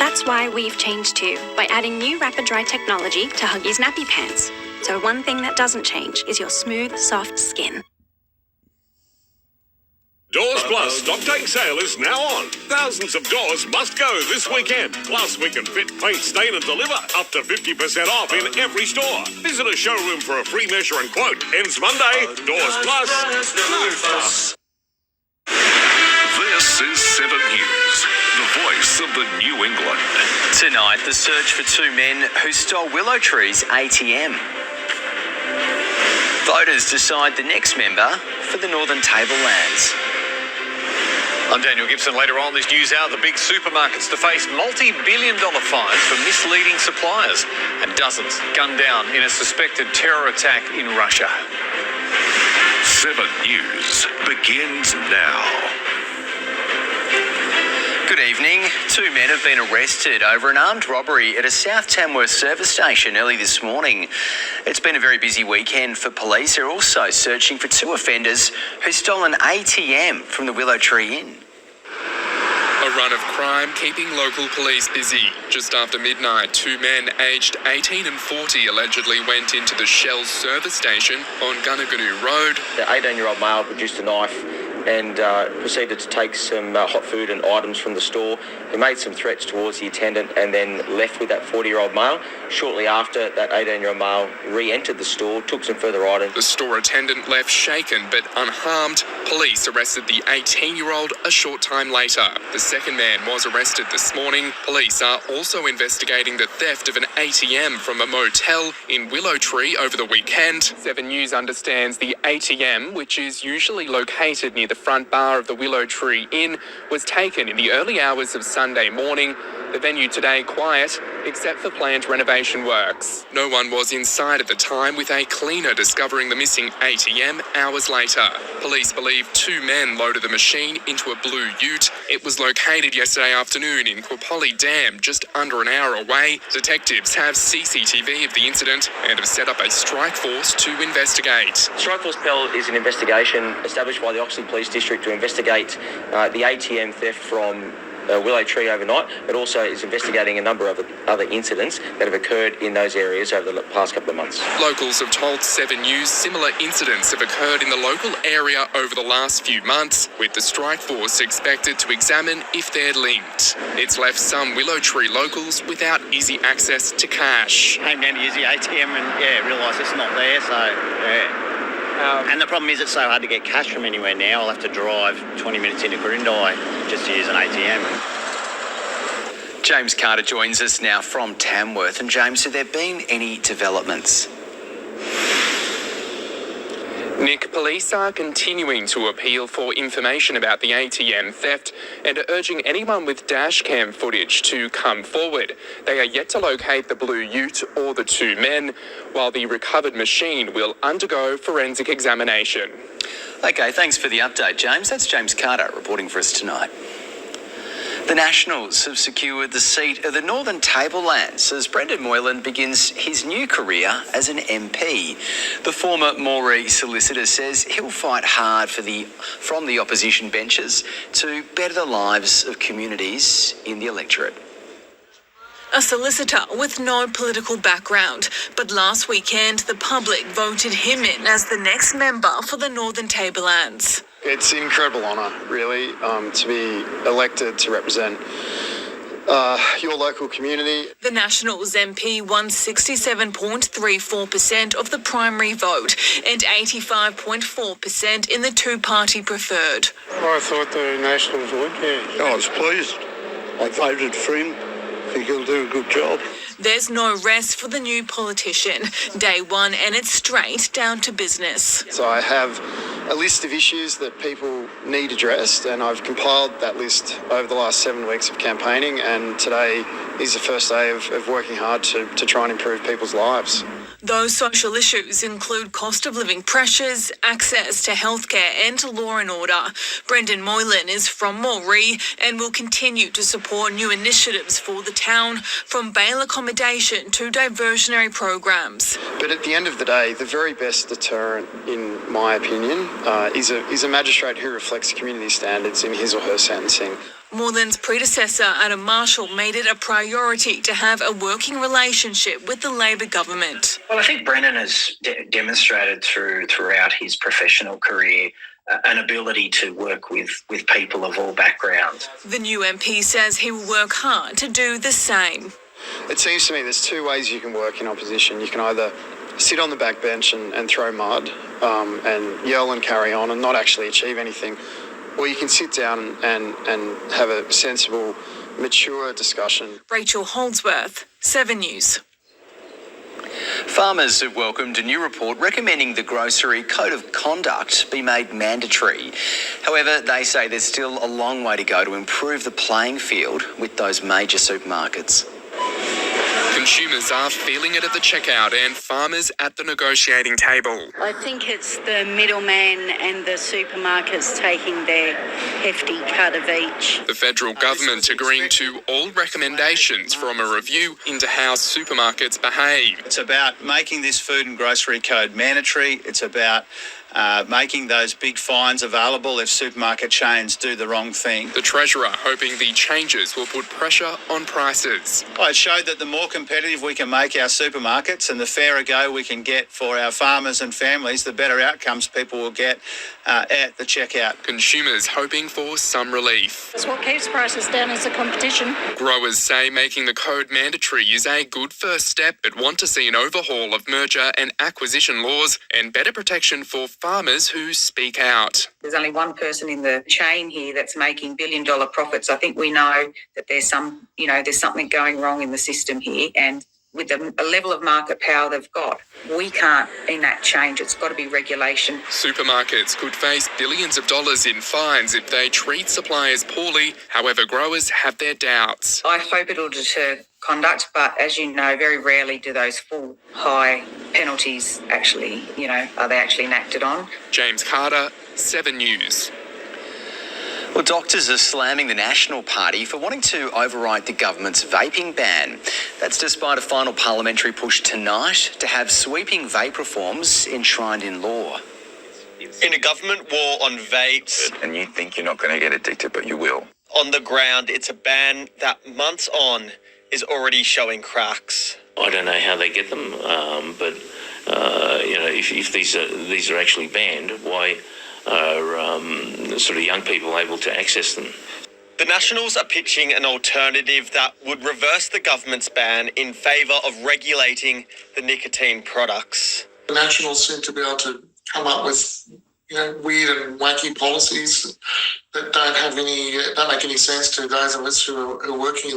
That's why we've changed too, by adding new rapid dry technology to Huggies nappy pants. So one thing that doesn't change is your smooth, soft skin. Doors Plus Stock Take Sale is now on. Thousands of doors must go this weekend. Plus, we can fit, paint, stain and deliver up to 50% off in every store. Visit a showroom for a free measure and quote. Ends Monday. Doors Plus, no fuss. This is 7 News, the voice of the New England. Tonight, the search for two men who stole Willow Tree's ATM. Voters decide the next member for the Northern Tablelands. I'm Daniel Gibson. Later on this news hour, the big supermarkets to face multi-billion-dollar fines for misleading suppliers, and dozens gunned down in a suspected terror attack in Russia. 7 News begins now. Good evening. Two men have been arrested over an armed robbery at a South Tamworth service station early this morning. It's been a very busy weekend for police. They're also searching for two offenders who stole an ATM from the Willow Tree Inn. A run of crime keeping local police busy. Just after midnight, two men aged 18 and 40 allegedly went into the Shell service station on Gunnaganu Road. The 18-year-old male produced a knife and proceeded to take some hot food and items from the store. He made some threats towards the attendant and then left with that 40-year-old male. Shortly after, that 18-year-old male re-entered the store, took some further items. The store attendant left shaken but unharmed. Police arrested the 18-year-old a short time later. The second man was arrested this morning. Police are also investigating the theft of an ATM from a motel in Willow Tree over the weekend. 7 News understands the ATM, which is usually located near the front bar of the Willow Tree Inn, was taken in the early hours of Sunday morning. The venue today quiet, except for planned renovation works. No one was inside at the time, with a cleaner discovering the missing ATM hours later. Police believe two men loaded the machine into a blue ute. It was located yesterday afternoon in Quapolly Dam, just under an hour away. Detectives have CCTV of the incident and have set up a strike force to investigate. Strike Force Pell is an investigation established by the Oxley Police District to investigate the ATM theft from Willow Tree overnight, but also is investigating a number of other incidents that have occurred in those areas over the past couple of months. Locals have told 7 News similar incidents have occurred in the local area over the last few months, with the strike force expected to examine if they're linked. It's left some Willow Tree locals without easy access to cash. Came down to use the ATM and realised it's not there, so and the problem is it's so hard to get cash from anywhere now. I'll have to drive 20 minutes into Corindai just to use an ATM. James Carter joins us now from Tamworth. And James, have there been any developments? Nick, police are continuing to appeal for information about the ATM theft and are urging anyone with dashcam footage to come forward. They are yet to locate the blue ute or the two men, while the recovered machine will undergo forensic examination. Okay, thanks for the update, James. That's James Carter reporting for us tonight. The Nationals have secured the seat of the Northern Tablelands as Brendan Moylan begins his new career as an MP. The former Moree solicitor says he'll fight hard from the opposition benches to better the lives of communities in the electorate. A solicitor with no political background, but last weekend the public voted him in as the next member for the Northern Tablelands. It's an incredible honour, really, to be elected to represent your local community. The Nationals MP won 67.34% of the primary vote and 85.4% in the two-party preferred. I thought the Nationals would, yeah. I was pleased. I voted for him. I think he'll do a good job. There's no rest for the new politician. Day one and it's straight down to business. So I have a list of issues that people need addressed, and I've compiled that list over the last 7 weeks of campaigning, and today is the first day of working hard to try and improve people's lives. Those social issues include cost of living pressures, access to healthcare and law and order. Brendan Moylan is from Moree and will continue to support new initiatives for the town, from bail accommodation to diversionary programs. But at the end of the day, the very best deterrent, in my opinion, is a magistrate who reflects community standards in his or her sentencing. Moylan's predecessor, Adam Marshall, made it a priority to have a working relationship with the Labor government. Well, I think Brendan has demonstrated throughout his professional career an ability to work with people of all backgrounds. The new MP says he will work hard to do the same. It seems to me there's two ways you can work in opposition. You can either sit on the backbench and throw mud and yell and carry on and not actually achieve anything, or you can sit down and have a sensible, mature discussion. Rachel Holdsworth, 7 News. Farmers have welcomed a new report recommending the grocery code of conduct be made mandatory. However, they say there's still a long way to go to improve the playing field with those major supermarkets. Consumers are feeling it at the checkout and farmers at the negotiating table. I think it's the middleman and the supermarkets taking their hefty cut of each. The federal government agreeing to all recommendations from a review into how supermarkets behave. It's about making this food and grocery code mandatory. It's about making those big fines available if supermarket chains do the wrong thing. The Treasurer hoping the changes will put pressure on prices. It showed that the more competitive we can make our supermarkets and the fairer go we can get for our farmers and families, the better outcomes people will get at the checkout. Consumers hoping for some relief. That's what keeps prices down is the competition. Growers say making the code mandatory is a good first step, but want to see an overhaul of merger and acquisition laws and better protection for farmers who speak out. There's only one person in the chain here that's making billion-dollar profits. I think we know that there's something going wrong in the system here, and with the level of market power they've got, we can't enact change. It's got to be regulation. Supermarkets could face billions of dollars in fines if they treat suppliers poorly. However, growers have their doubts. I hope it'll deter conduct, but as you know, very rarely do those full high penalties actually, are they actually enacted on? James Carter, 7 News. Well, doctors are slamming the National Party for wanting to override the government's vaping ban. That's despite a final parliamentary push tonight to have sweeping vape reforms enshrined in law. In a government war on vapes... And you think you're not going to get addicted, but you will. On the ground, it's a ban that months on is already showing cracks. I don't know how they get them, but if these are actually banned, why are sort of young people able to access them? The Nationals are pitching an alternative that would reverse the government's ban in favour of regulating the nicotine products. The Nationals seem to be able to come up with weird and wacky policies that don't make any sense to those of us who are working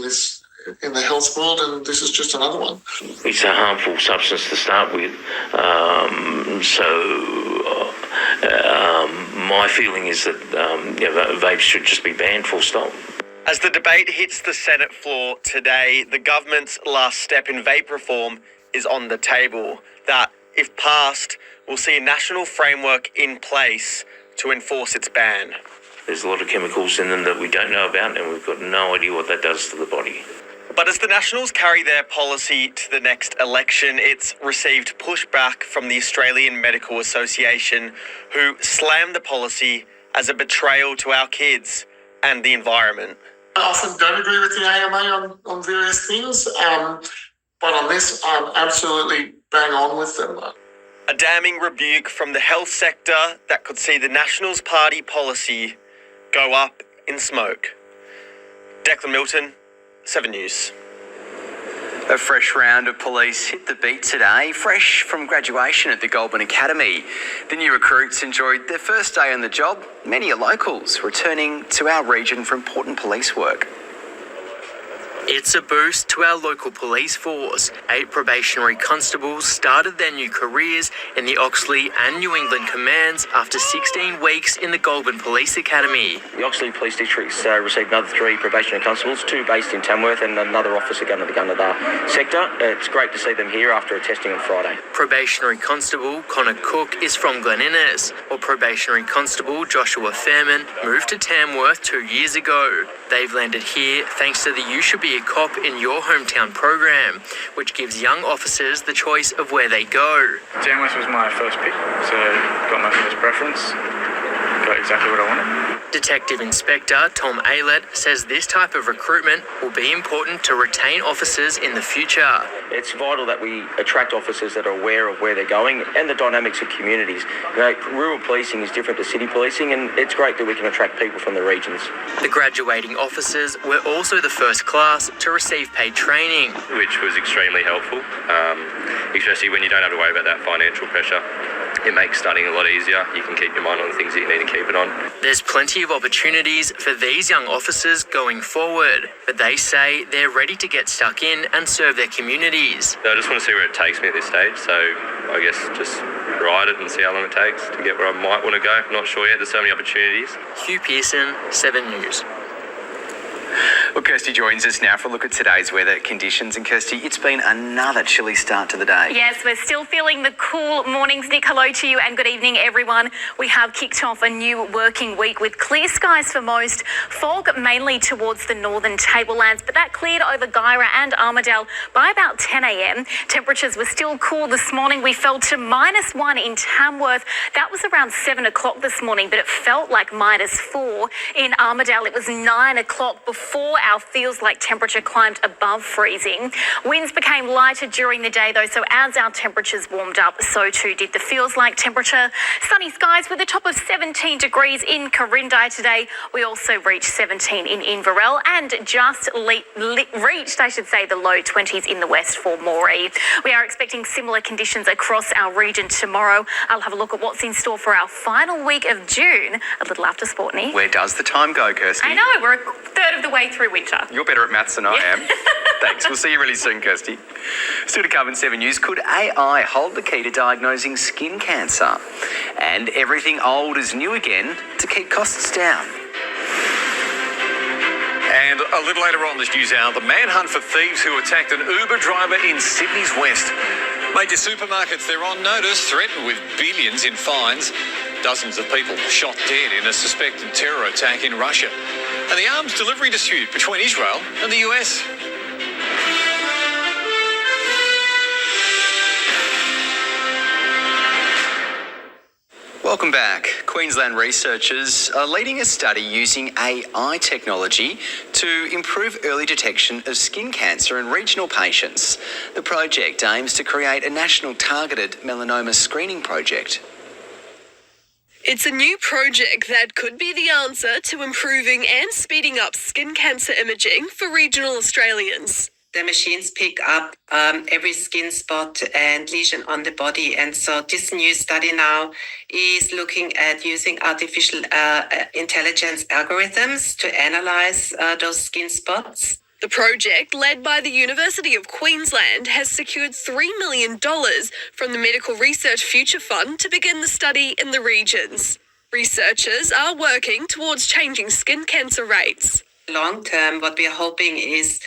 in the health world, and this is just another one. It's a harmful substance to start with, my feeling is that vapes should just be banned, full stop. As the debate hits the Senate floor today, the government's last step in vape reform is on the table. That, if passed, will see a national framework in place to enforce its ban. There's a lot of chemicals in them that we don't know about, and we've got no idea what that does to the body. But as the Nationals carry their policy to the next election, it's received pushback from the Australian Medical Association, who slammed the policy as a betrayal to our kids and the environment. I often don't agree with the AMA on various things, but on this, I'm absolutely bang on with them. A damning rebuke from the health sector that could see the Nationals Party policy go up in smoke. Declan Milton, 7 News. A fresh round of police hit the beat today, fresh from graduation at the Goulburn Academy. The new recruits enjoyed their first day on the job. Many are locals returning to our region for important police work. It's a boost to our local police force. 8 probationary constables started their new careers in the Oxley and New England commands after 16 weeks in the Goulburn Police Academy. The Oxley Police District's received another 3 probationary constables, 2 based in Tamworth and another officer gun at the Gunnedah sector. It's great to see them here after a testing on Friday. Probationary constable Connor Cook is from Glen Innes, while probationary constable Joshua Fairman moved to Tamworth 2 years ago. They've landed here thanks to the You Should Be a Cop in Your Hometown program, which gives young officers the choice of where they go. Tamworth was my first pick, so got my first preference, got exactly what I wanted. Detective Inspector Tom Aylett says this type of recruitment will be important to retain officers in the future. It's vital that we attract officers that are aware of where they're going and the dynamics of communities. Rural policing is different to city policing, and it's great that we can attract people from the regions. The graduating officers were also the first class to receive paid training, which was extremely helpful, especially when you don't have to worry about that financial pressure. It makes studying a lot easier. You can keep your mind on the things that you need to keep it on. There's plenty of opportunities for these young officers going forward, but they say they're ready to get stuck in and serve their communities. I just want to see where it takes me at this stage, so I guess just ride it and see how long it takes to get where I might want to go. I'm not sure yet, there's so many opportunities. Hugh Pearson, 7 News. Well, Kirstie joins us now for a look at today's weather conditions. And Kirstie, it's been another chilly start to the day. Yes, we're still feeling the cool mornings. Nick, hello to you and good evening, everyone. We have kicked off a new working week with clear skies for most, fog mainly towards the northern tablelands, but that cleared over Guyra and Armidale by about 10 a.m. Temperatures were still cool this morning. We fell to -1 in Tamworth. That was around 7 o'clock this morning, but it felt like -4 in Armidale. It was 9 o'clock before our feels-like temperature climbed above freezing. Winds became lighter during the day, though, so as our temperatures warmed up, so too did the feels-like temperature. Sunny skies with a top of 17 degrees in Corindai today. We also reached 17 in Inverell and just reached, the low 20s in the west for Moree. We are expecting similar conditions across our region tomorrow. I'll have a look at what's in store for our final week of June a little after Sportney. Where does the time go, Kirstie? I know, we're a third of the way through winter. You're better at maths than I am. Thanks. We'll see you really soon, Kirstie. Still to come in 7 News, could AI hold the key to diagnosing skin cancer? And everything old is new again to keep costs down. And a little later on this news hour, the manhunt for thieves who attacked an Uber driver in Sydney's West. Major supermarkets, they're on notice, threatened with billions in fines. Dozens of people shot dead in a suspected terror attack in Russia. And the arms delivery dispute between Israel and the US. Welcome back. Queensland researchers are leading a study using AI technology to improve early detection of skin cancer in regional patients. The project aims to create a national targeted melanoma screening project. It's a new project that could be the answer to improving and speeding up skin cancer imaging for regional Australians. The machines pick up every skin spot and lesion on the body. And so this new study now is looking at using artificial intelligence algorithms to analyze those skin spots. The project, led by the University of Queensland, has secured $3 million from the Medical Research Future Fund to begin the study in the regions. Researchers are working towards changing skin cancer rates. Long term, what we are hoping is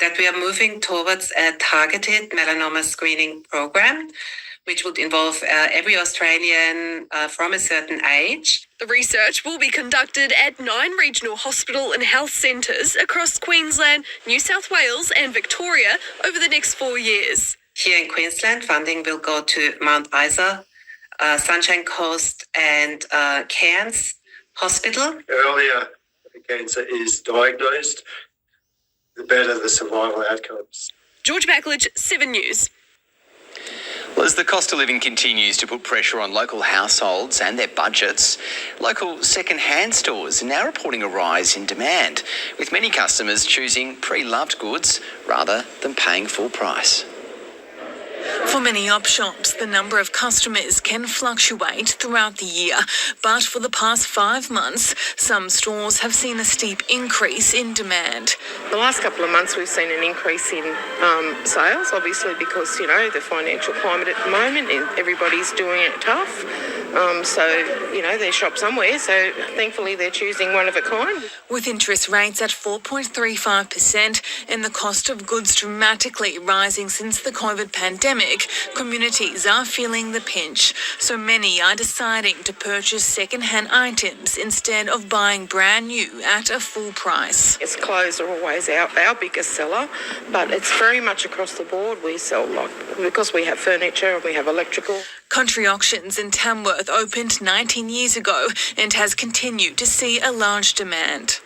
that we are moving towards a targeted melanoma screening program, which would involve every Australian from a certain age. The research will be conducted at 9 regional hospital and health centres across Queensland, New South Wales and Victoria over the next 4 years. Here in Queensland, funding will go to Mount Isa, Sunshine Coast and Cairns Hospital. The earlier the cancer is diagnosed, the better the survival outcomes. George Backledge, 7 News. Well, as the cost of living continues to put pressure on local households and their budgets, local second-hand stores are now reporting a rise in demand, with many customers choosing pre-loved goods rather than paying full price. For many op shops, the number of customers can fluctuate throughout the year, but for the past 5 months, some stores have seen a steep increase in demand. The last couple of months we've seen an increase in sales, obviously because, the financial climate at the moment, and everybody's doing it tough. They shop somewhere, so thankfully they're choosing one of a kind. With interest rates at 4.35% and the cost of goods dramatically rising since the COVID pandemic, communities are feeling the pinch. So many are deciding to purchase second-hand items instead of buying brand new at a full price. Yes, clothes are always our biggest seller, but it's very much across the board. We sell because we have furniture and we have electrical. Country Auctions in Tamworth opened 19 years ago and has continued to see a large demand.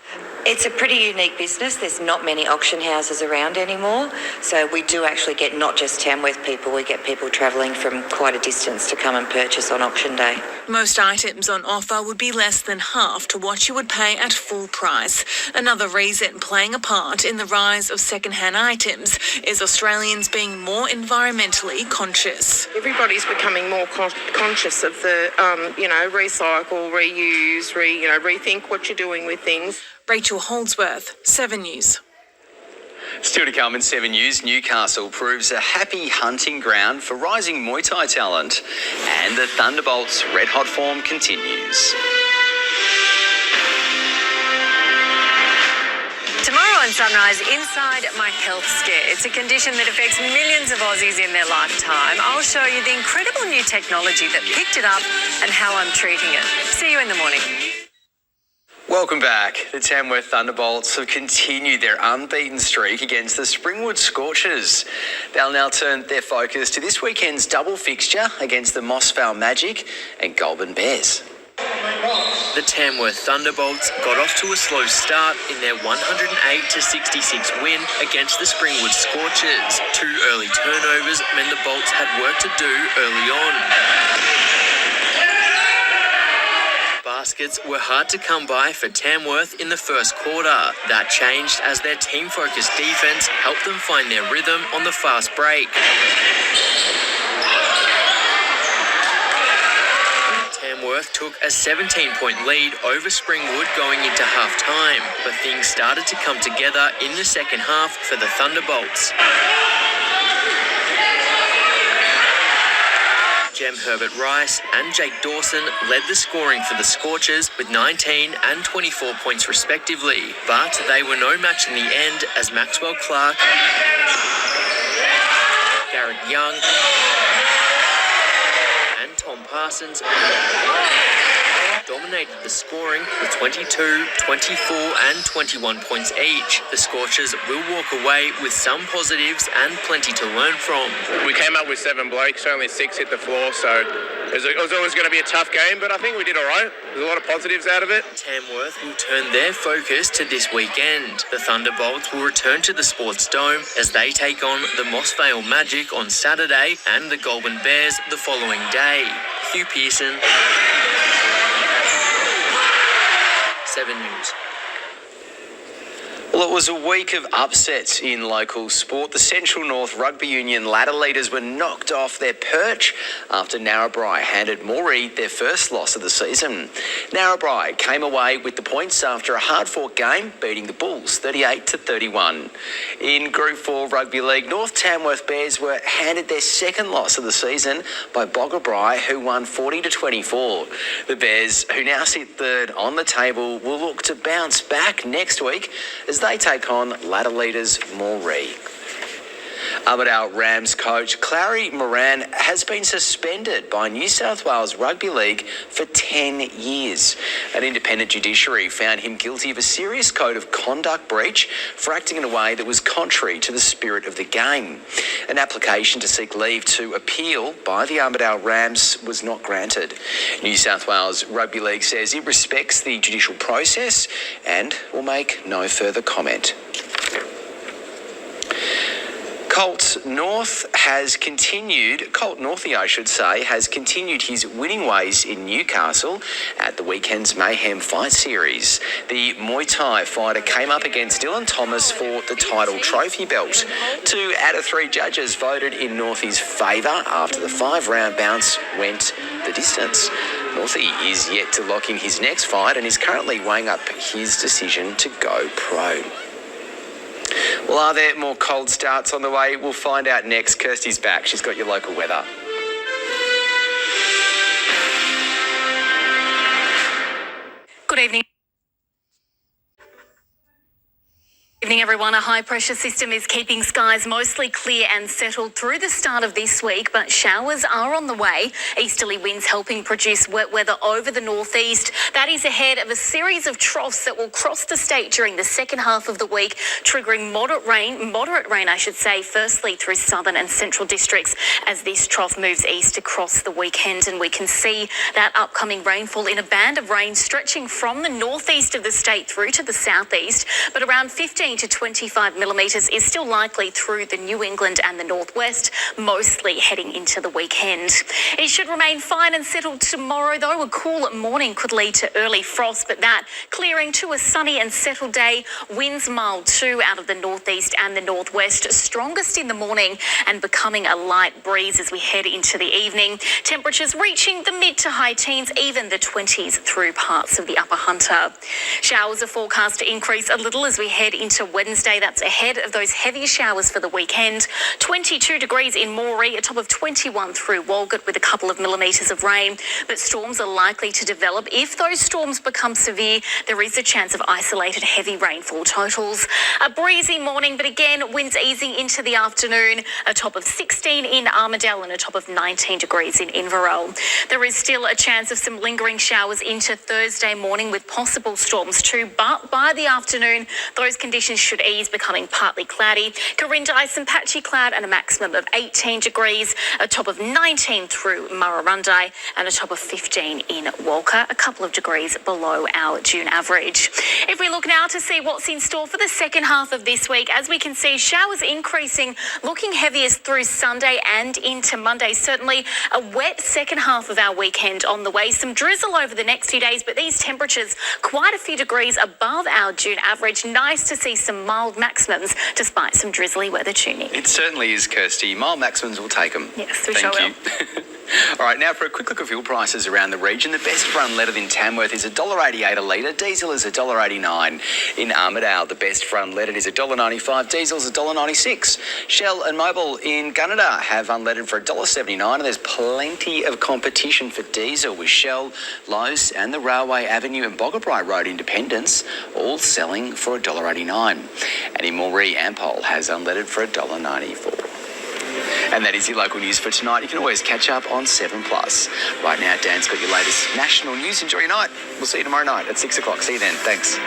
It's a pretty unique business. There's not many auction houses around anymore. So we do actually get not just Tamworth people, we get people travelling from quite a distance to come and purchase on auction day. Most items on offer would be less than half to what you would pay at full price. Another reason playing a part in the rise of second-hand items is Australians being more environmentally conscious. Everybody's becoming more conscious of the, recycle, reuse, rethink what you're doing with things. Rachel Holdsworth, 7 News. Still to come in 7 News, Newcastle proves a happy hunting ground for rising Muay Thai talent, and the Thunderbolts' red-hot form continues. Tomorrow on Sunrise, inside my health scare. It's a condition that affects millions of Aussies in their lifetime. I'll show you the incredible new technology that picked it up and how I'm treating it. See you in the morning. Welcome back. The Tamworth Thunderbolts have continued their unbeaten streak against the Springwood Scorchers. They'll now turn their focus to this weekend's double fixture against the Moss Vale Magic and Goulburn Bears. The Tamworth Thunderbolts got off to a slow start in their 108-66 win against the Springwood Scorchers. 2 early turnovers meant the Bolts had work to do early on. Baskets were hard to come by for Tamworth in the first quarter. That changed as their team-focused defence helped them find their rhythm on the fast break. Tamworth took a 17-point lead over Springwood going into half-time, but things started to come together in the second half for the Thunderbolts. Jem Herbert-Rice and Jake Dawson led the scoring for the Scorchers with 19 and 24 points respectively, but they were no match in the end as Maxwell Clark, Garrett Young and Tom Parsons dominated the scoring with 22, 24 and 21 points each. The Scorchers will walk away with some positives and plenty to learn from. We came up with 7 blokes, only 6 hit the floor, so it was always going to be a tough game, but I think we did all right. There's a lot of positives out of it. Tamworth will turn their focus to this weekend. The Thunderbolts will return to the Sports Dome as they take on the Moss Vale Magic on Saturday and the Goulburn Bears the following day. Hugh Pearson, 7 News. Well, it was a week of upsets in local sport. The Central North Rugby Union ladder leaders were knocked off their perch after Narrabri handed Moree their first loss of the season. Narrabri came away with the points after a hard-fought game, beating the Bulls 38-31. In Group 4 Rugby League, North Tamworth Bears were handed their second loss of the season by Boggabri, who won 40-24. The Bears, who now sit third on the table, will look to bounce back next week as they take on ladder leaders Moree. Armidale Rams coach Clary Moran has been suspended by New South Wales Rugby League for 10 years. An independent judiciary found him guilty of a serious code of conduct breach for acting in a way that was contrary to the spirit of the game. An application to seek leave to appeal by the Armidale Rams was not granted. New South Wales Rugby League says it respects the judicial process and will make no further comment. Colt Northey has continued his winning ways in Newcastle at the weekend's Mayhem Fight Series. The Muay Thai fighter came up against Dylan Thomas for the title trophy belt. 2 out of 3 judges voted in Northey's favour after the 5-round bounce went the distance. Northey is yet to lock in his next fight and is currently weighing up his decision to go pro. Well, are there more cold starts on the way? We'll find out next. Kirstie's back. She's got your local weather. Good evening. evening, everyone. A high-pressure system is keeping skies mostly clear and settled through the start of this week, but showers are on the way. Easterly winds helping produce wet weather over the northeast. That is ahead of a series of troughs that will cross the state during the second half of the week, triggering moderate rain, firstly through southern and central districts as this trough moves east across the weekend. And we can see that upcoming rainfall in a band of rain stretching from the northeast of the state through to the southeast, but around 15 to 25 millimetres is still likely through the New England and the northwest, mostly heading into the weekend. It should remain fine and settled tomorrow, though. A cool morning could lead to early frost, but that clearing to a sunny and settled day. Winds mild too out of the northeast and the northwest, strongest in the morning and becoming a light breeze as we head into the evening. Temperatures reaching the mid to high teens, even the 20s through parts of the Upper Hunter. Showers are forecast to increase a little as we head into Wednesday. That's ahead of those heavier showers for the weekend. 22 degrees in Moree, a top of 21 through Walgett with a couple of millimetres of rain. But storms are likely to develop. If those storms become severe, there is a chance of isolated heavy rainfall totals. A breezy morning, but again, winds easing into the afternoon. A top of 16 in Armidale and a top of 19 degrees in Inverell. There is still a chance of some lingering showers into Thursday morning with possible storms too, but by the afternoon, those conditions should ease, becoming partly cloudy. Corinda, some patchy cloud and a maximum of 18 degrees, a top of 19 through Murrurundi and a top of 15 in Walker, a couple of degrees below our June average. If we look now to see what's in store for the second half of this week, as we can see, showers increasing, looking heaviest through Sunday and into Monday. Certainly a wet second half of our weekend on the way. Some drizzle over the next few days, but these temperatures quite a few degrees above our June average. Nice to see some mild maximums despite some drizzly weather tuning. It certainly is, Kirstie. Mild maximums will take them. Yes, we sure will. All right, now for a quick look at fuel prices around the region. The best run leaded in Tamworth is $1.88 a litre. Diesel is $1.89. In Armidale, the best run leaded is $1.95. Diesel is $1.96. Shell and Mobil in Gunnedah have unleaded for $1.79, and there's plenty of competition for diesel with Shell, Lowe's and the Railway Avenue and Boggabri Road Independence all selling for $1.89. And in Moree, Ampol has unleaded for $1.94. And that is your local news for tonight. You can always catch up on 7plus. Right now, Dan's got your latest national news. Enjoy your night. We'll see you tomorrow night at 6 o'clock. See you then. Thanks.